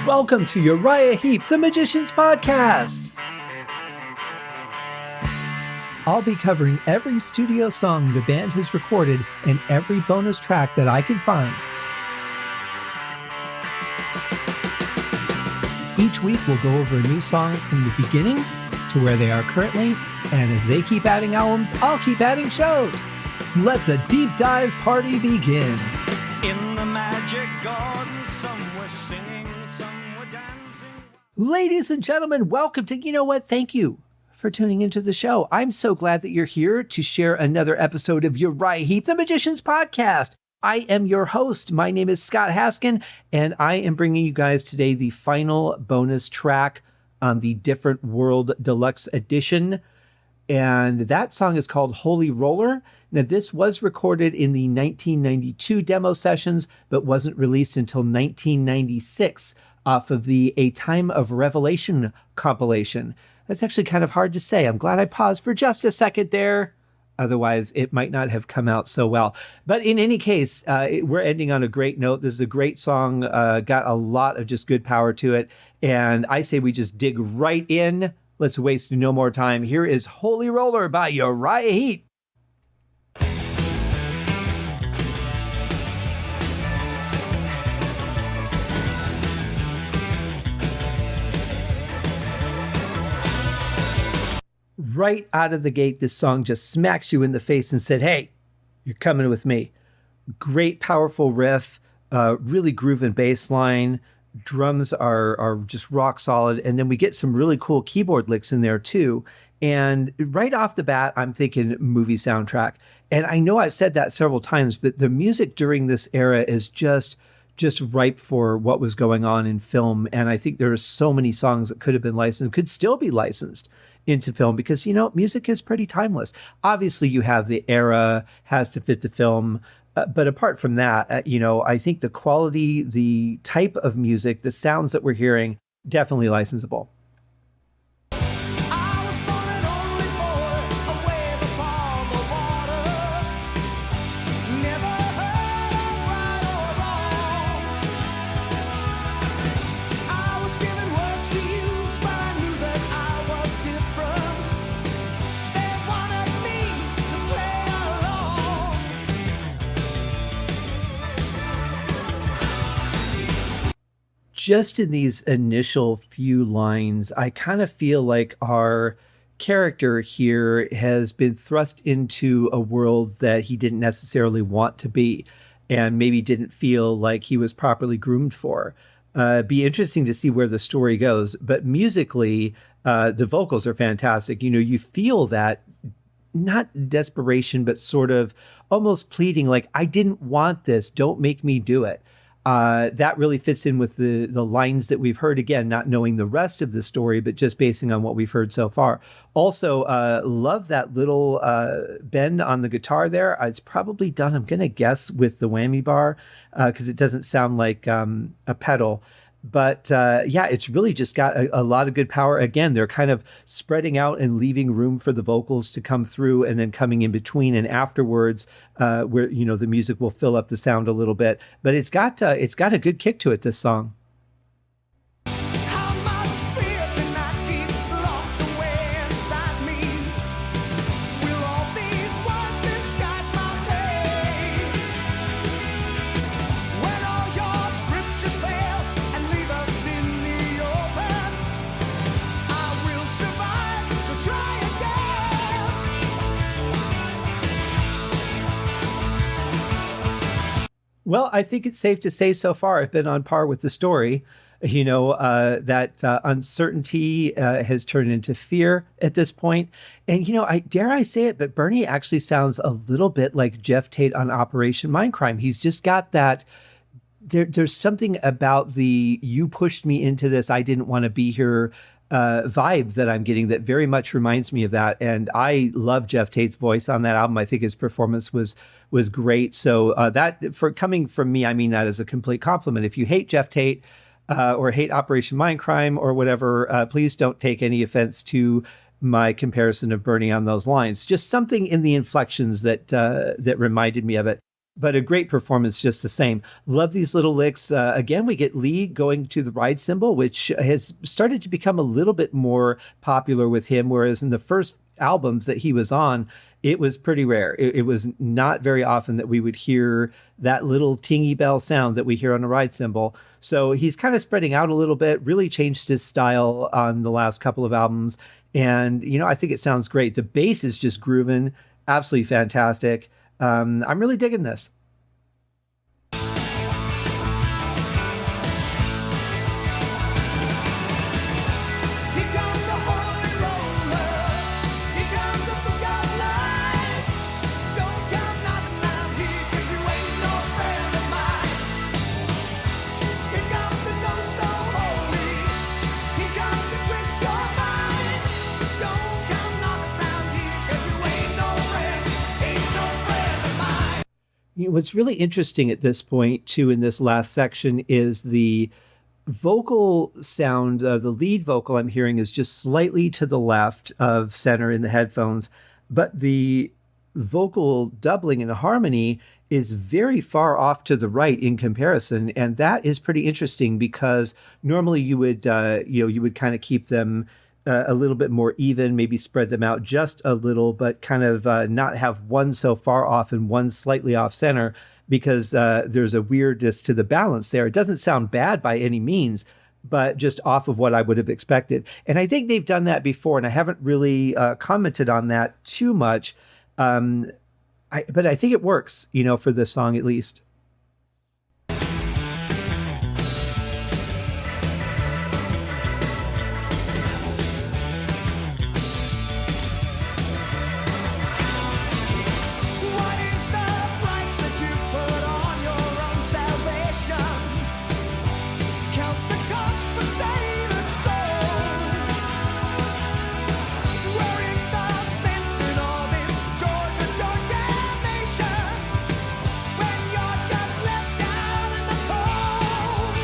Welcome to Uriah Heep, the Magician's Podcast. I'll be covering every studio song the band has recorded and every bonus track that I can find. Each week we'll go over a new song from the beginning to where they are currently, and as they keep adding albums, I'll keep adding shows. Let the deep dive party begin. In the magic garden, some were singing, some were dancing. Ladies and gentlemen, welcome to You Know What? Thank you for tuning into the show. I'm so glad that you're here to share another episode of Uriah Heep, the Magician's Podcast. I am your host. My name is Scott Haskin, and I am bringing you guys today the final bonus track on the Different World Deluxe Edition. And that song is called Holy Roller. Now, this was recorded in the 1992 demo sessions, but wasn't released until 1996 off of the A Time of Revelation compilation. That's actually kind of hard to say. I'm glad I paused for just a second there. Otherwise, it might not have come out so well. But in any case, we're ending on a great note. This is a great song, got a lot of just good power to it. And I say we just dig right in. Let's waste no more time. Here is Holy Roller by Uriah Heep. Right out of the gate, this song just smacks you in the face and said, hey, you're coming with me. Great, powerful riff, really grooving bass line. Drums are just rock solid. And then we get some really cool keyboard licks in there too. And right off the bat, I'm thinking movie soundtrack. And I know I've said that several times, but the music during this era is just ripe for what was going on in film. And I think there are so many songs that could have been licensed, could still be licensed into film because, you know, music is pretty timeless. Obviously, you have the era has to fit the film. But apart from that, I think the quality, the type of music, the sounds that we're hearing, definitely licensable. I was born an only boy, away upon the water. Never heard of right or wrong. I was given words to use, but I knew that I was different. They wanted me to play along. Just in these initial few lines, I kind of feel like our character here has been thrust into a world that he didn't necessarily want to be and maybe didn't feel like he was properly groomed for. Be interesting to see where the story goes. But musically, the vocals are fantastic. You know, you feel that not desperation, but sort of almost pleading like, I didn't want this. Don't make me do it. That really fits in with the lines that we've heard, again, not knowing the rest of the story, but just basing on what we've heard so far. Also, love that little bend on the guitar there. It's probably done, I'm going to guess, with the whammy bar because it doesn't sound like a pedal. But yeah, it's really just got a lot of good power. Again, they're kind of spreading out and leaving room for the vocals to come through and then coming in between and afterwards where, you know, the music will fill up the sound a little bit. But it's got a good kick to it, this song. How much fear can I keep locked away inside me? Will all these words disguise my pain? When all your scriptures fail and leave us in the open, I will survive to try again. Well, I think it's safe to say so far I've been on par with the story. You know, that uncertainty has turned into fear at this point. And, you know, dare I say it, but Bernie actually sounds a little bit like Jeff Tate on Operation Mindcrime. He's just got that. There's something about the you pushed me into this, I didn't want to be here vibe that I'm getting that very much reminds me of that. And I love Jeff Tate's voice on that album. I think his performance was great. So that, for coming from me, I mean that as a complete compliment. If you hate Jeff Tate or hate Operation Mindcrime or whatever, please don't take any offense to my comparison of Bernie on those lines. Just something in the inflections that reminded me of it. but a great performance just the same. Love these little licks. Again, we get Lee going to the ride cymbal, which has started to become a little bit more popular with him, whereas in the first albums that he was on, it was pretty rare. It was not very often that we would hear that little tingy bell sound that we hear on a ride cymbal. So he's kind of spreading out a little bit, really changed his style on the last couple of albums. And, I think it sounds great. The bass is just grooving, absolutely fantastic. I'm really digging this. Here comes the holy roller. Here comes the book of lies. Don't come knocking round here, 'cause you ain't no friend of mine. Here comes the no so holy. Here comes to twist your mind. Don't come knocking round here, 'cause you ain't no friend of mine. What's really interesting at this point, too, in this last section is the vocal sound. The lead vocal I'm hearing is just slightly to the left of center in the headphones, but the vocal doubling and harmony is very far off to the right in comparison, and that is pretty interesting because normally you would kind of keep them a little bit more even, maybe spread them out just a little, but kind of not have one so far off and one slightly off center because there's a weirdness to the balance there. It doesn't sound bad by any means, but just off of what I would have expected. And I think they've done that before, and I haven't really commented on that too much. But I think it works, for this song at least. What is the price that you put on your own salvation? Count the cost for saving souls. Where is the sense in all this door-to-door damnation when you're just left out in the cold?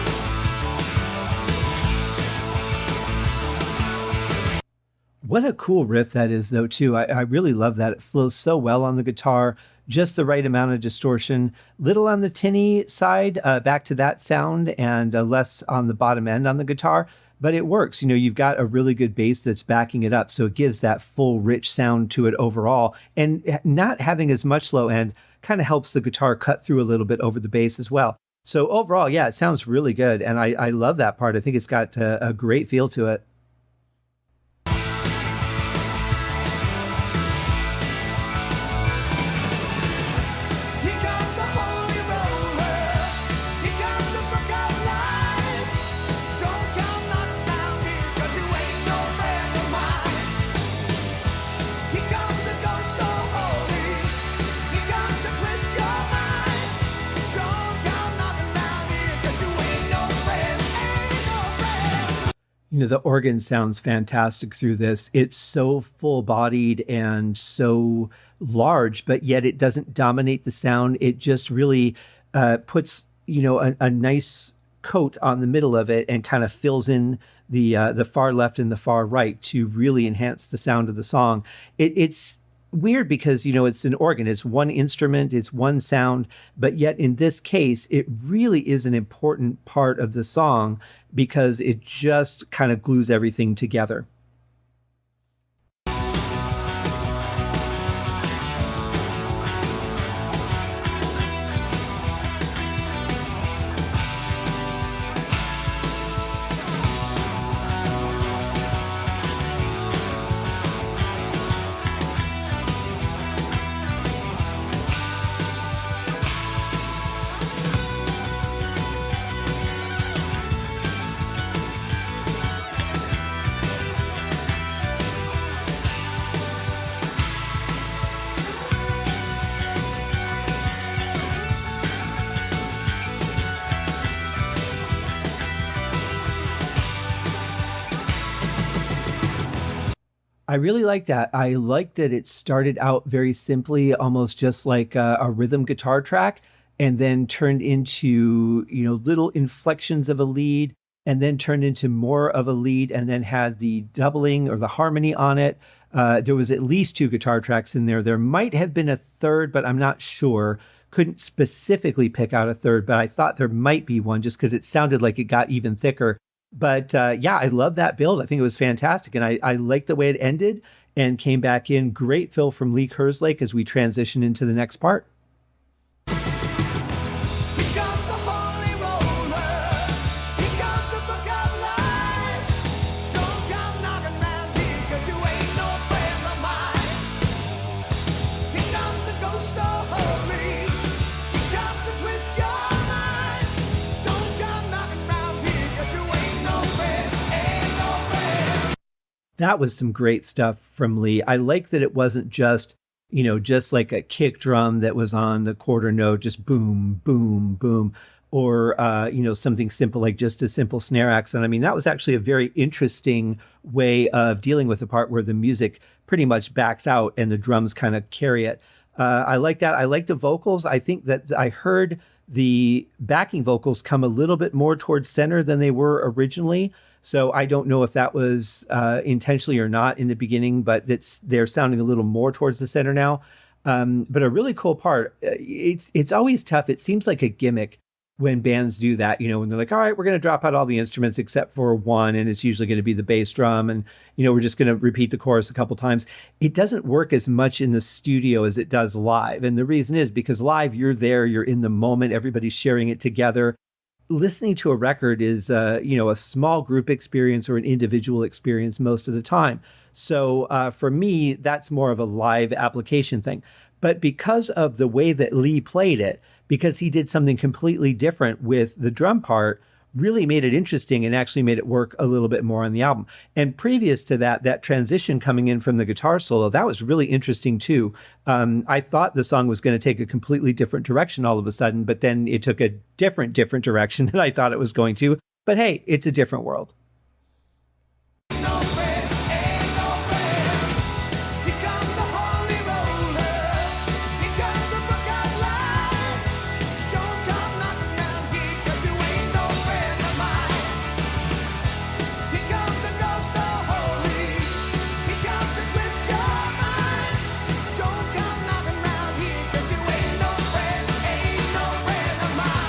What a cool riff that is, though, too. I really love that. It flows so well on the guitar, just the right amount of distortion, little on the tinny side, back to that sound, and less on the bottom end on the guitar. But it works. You've got a really good bass that's backing it up, so it gives that full, rich sound to it overall. And not having as much low end kind of helps the guitar cut through a little bit over the bass as well. So overall, yeah, it sounds really good, and I love that part. I think it's got a great feel to it. Here comes the holy roller. Here comes the book of lies. Don't come knocking round here, 'cause you ain't no friend of mine. Here comes the ghost so holy. Here comes to twist your mind. Don't come knocking round here, 'cause you ain't no friend, ain't no friend. The organ sounds fantastic through this. It's so full bodied and so large, but yet it doesn't dominate the sound. It just really puts, a nice coat on the middle of it and kind of fills in the far left and the far right to really enhance the sound of the song. It's weird because, it's an organ, it's one instrument, it's one sound, but yet in this case, it really is an important part of the song because it just kind of glues everything together. I really like that. I like that it started out very simply, almost just like a rhythm guitar track, and then turned into, little inflections of a lead, and then turned into more of a lead, and then had the doubling or the harmony on it. There was at least two guitar tracks in there. There might have been a third, but I'm not sure. couldn't specifically pick out a third, but I thought there might be one just because it sounded like it got even thicker. But yeah, I love that build. I think it was fantastic. And I liked the way it ended and came back in. Great fill from Lee Kerslake as we transition into the next part. Here comes the holy roller. Here comes the book of lies. Don't come knocking round here, 'cause you ain't no friend of mine. Here comes the ghost so holy. Here comes to twist your mind. Don't come knocking round here, 'cause you ain't no friend, ain't no friend. That was some great stuff from Lee. I like that it wasn't just, just like a kick drum that was on the quarter note, just boom, boom, boom, or, something simple like just a simple snare accent. I mean, that was actually a very interesting way of dealing with a part where the music pretty much backs out and the drums kind of carry it. I like that. I like the vocals. I think that I heard the backing vocals come a little bit more towards center than they were originally. So I don't know if that was intentionally or not in the beginning, but they're sounding a little more towards the center now. But a really cool part. It's always tough. It seems like a gimmick when bands do that. When they're like, all right, we're going to drop out all the instruments except for one, and it's usually going to be the bass drum, and we're just going to repeat the chorus a couple times. It doesn't work as much in the studio as it does live, and the reason is because live you're there, you're in the moment, everybody's sharing it together. Listening to a record is a small group experience or an individual experience most of the time. So for me, that's more of a live application thing. But because of the way that Lee played it, because he did something completely different with the drum part, really made it interesting and actually made it work a little bit more on the album. And previous to that, that transition coming in from the guitar solo, that was really interesting too. I thought the song was going to take a completely different direction all of a sudden, but then it took a different direction than I thought it was going to. But hey, it's a different world. No friend, ain't no friend. Here comes the holy roller. Here comes the book of lies. Don't come knocking round here, 'cause you ain't no friend of mine. Here comes the ghost so holy. Here comes to twist your mind. Don't come knocking round here, 'cause you ain't no friend of mine.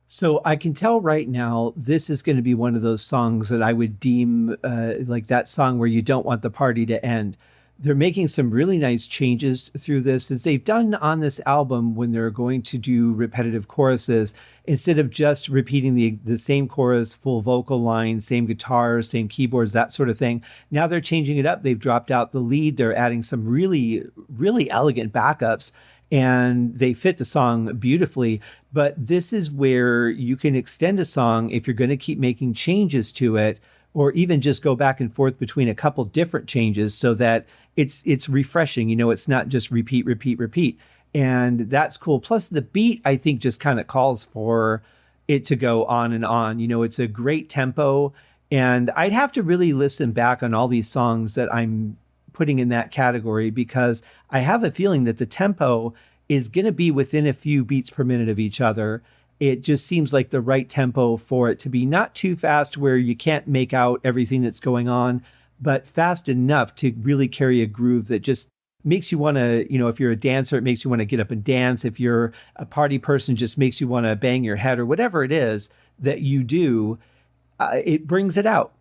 So I can tell right now, this is going to be one of those songs that I would deem like that song where you don't want the party to end. They're making some really nice changes through this, as they've done on this album when they're going to do repetitive choruses. Instead of just repeating the same chorus, full vocal line, same guitars, same keyboards, that sort of thing. Now they're changing it up. They've dropped out the lead. They're adding some really, really elegant backups, and they fit the song beautifully. But this is where you can extend a song if you're going to keep making changes to it, or even just go back and forth between a couple different changes so that it's refreshing. It's not just repeat, repeat, repeat. And that's cool. Plus the beat, I think, just kind of calls for it to go on and on. It's a great tempo, and I'd have to really listen back on all these songs that I'm putting in that category, because I have a feeling that the tempo is going to be within a few beats per minute of each other. It just seems like the right tempo for it to be not too fast where you can't make out everything that's going on, but fast enough to really carry a groove that just makes you want to, if you're a dancer, it makes you want to get up and dance. If you're a party person, just makes you want to bang your head, or whatever it is that you do, it brings it out.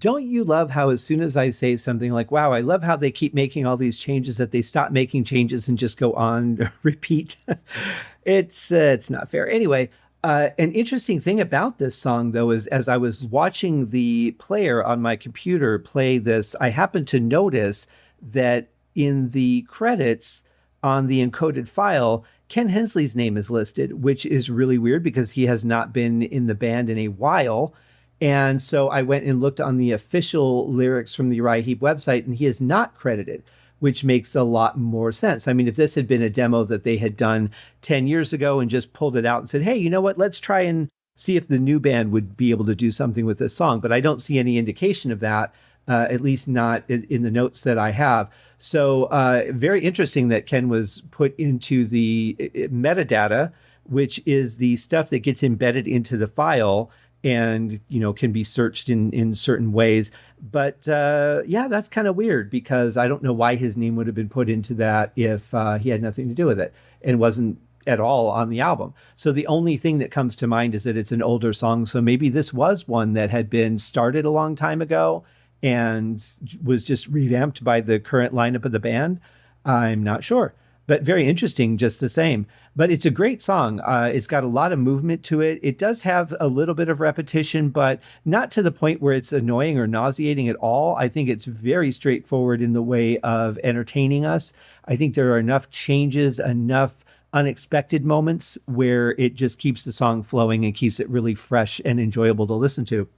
Don't you love how as soon as I say something like, wow, I love how they keep making all these changes, that they stop making changes and just go on repeat? It's not fair. Anyway, an interesting thing about this song, though, is as I was watching the player on my computer play this, I happened to notice that in the credits on the encoded file, Ken Hensley's name is listed, which is really weird because he has not been in the band in a while. And so I went and looked on the official lyrics from the Uriah Heep website, and he is not credited, which makes a lot more sense. I mean, if this had been a demo that they had done 10 years ago and just pulled it out and said, hey, you know what, let's try and see if the new band would be able to do something with this song. But I don't see any indication of that, at least not in the notes that I have. So very interesting that Ken was put into the metadata, which is the stuff that gets embedded into the file and, you know, can be searched in certain ways. But yeah, that's kind of weird because I don't know why his name would have been put into that if he had nothing to do with it and wasn't at all on the album. So the only thing that comes to mind is that it's an older song. So maybe this was one that had been started a long time ago and was just revamped by the current lineup of the band. I'm not sure, but very interesting just the same. But it's a great song. It's got a lot of movement to it. It does have a little bit of repetition, but not to the point where it's annoying or nauseating at all. I think it's very straightforward in the way of entertaining us. I think there are enough changes, enough unexpected moments where it just keeps the song flowing and keeps it really fresh and enjoyable to listen to.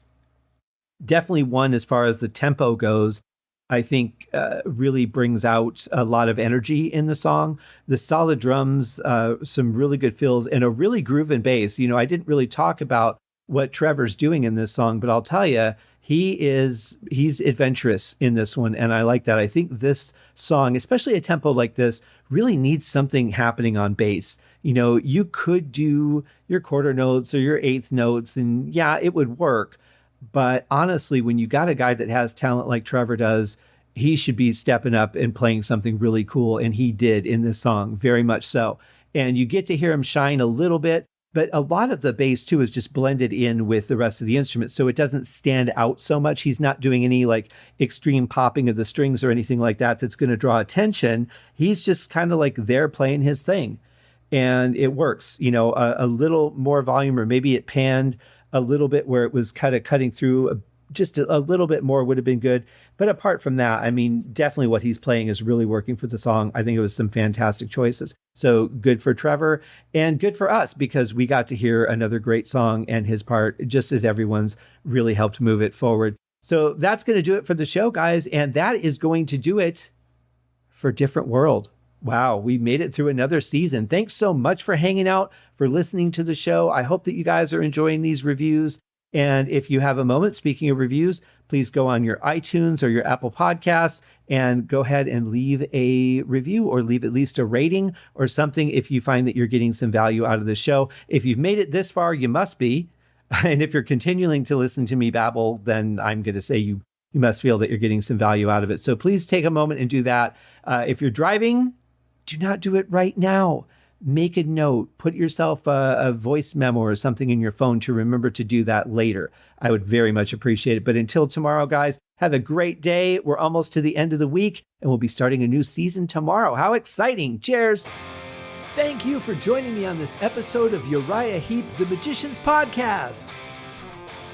Definitely one as far as the tempo goes, I think really brings out a lot of energy in the song. The solid drums, some really good fills, and a really grooving bass. You know, I didn't really talk about what Trevor's doing in this song, but I'll tell you, he's adventurous in this one, and I like that. I think this song, especially a tempo like this, really needs something happening on bass. You know, you could do your quarter notes or your eighth notes, and yeah, it would work. But honestly, when you got a guy that has talent like Trevor does, he should be stepping up and playing something really cool. And he did in this song, very much so. And you get to hear him shine a little bit, but a lot of the bass too is just blended in with the rest of the instruments. So it doesn't stand out so much. He's not doing any like extreme popping of the strings or anything like that that's going to draw attention. He's just kind of like there playing his thing. And it works, you know, a little more volume, or maybe it panned a little bit where it was kind of cutting through just a little bit more would have been good. But apart from that, I mean, definitely what he's playing is really working for the song. I think it was some fantastic choices. So good for Trevor and good for us because we got to hear another great song, and his part, just as everyone's, really helped move it forward. So that's going to do it for the show, guys. And that is going to do it for Different World. Wow, we made it through another season. Thanks so much for hanging out, for listening to the show. I hope that you guys are enjoying these reviews. And if you have a moment, speaking of reviews, please go on your iTunes or your Apple Podcasts and go ahead and leave a review or leave at least a rating or something if you find that you're getting some value out of the show. If you've made it this far, you must be. And if you're continuing to listen to me babble, then I'm going to say you must feel that you're getting some value out of it. So please take a moment and do that. If you're driving, do not do it right now. Make a note, put yourself a voice memo or something in your phone to remember to do that later. I would very much appreciate it. But until tomorrow, guys, have a great day. We're almost to the end of the week and we'll be starting a new season tomorrow. How exciting. Cheers. Thank you for joining me on this episode of Uriah Heep, the Magician's Podcast.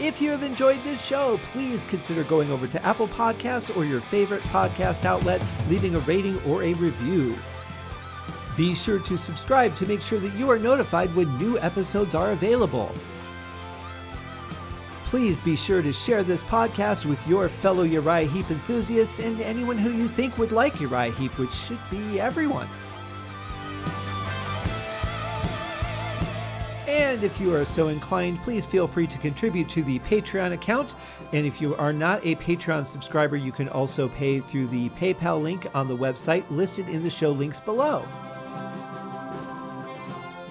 If you have enjoyed this show, please consider going over to Apple Podcasts or your favorite podcast outlet, leaving a rating or a review. Be sure to subscribe to make sure that you are notified when new episodes are available. Please be sure to share this podcast with your fellow Uriah Heep enthusiasts and anyone who you think would like Uriah Heep, which should be everyone. And if you are so inclined, please feel free to contribute to the Patreon account. And if you are not a Patreon subscriber, you can also pay through the PayPal link on the website listed in the show links below.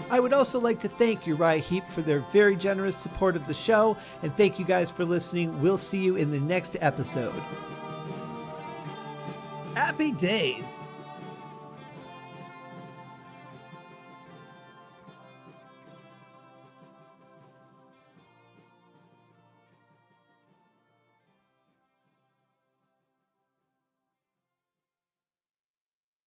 I would also like to thank Uriah Heep for their very generous support of the show, and thank you guys for listening. We'll see you in the next episode. Happy days!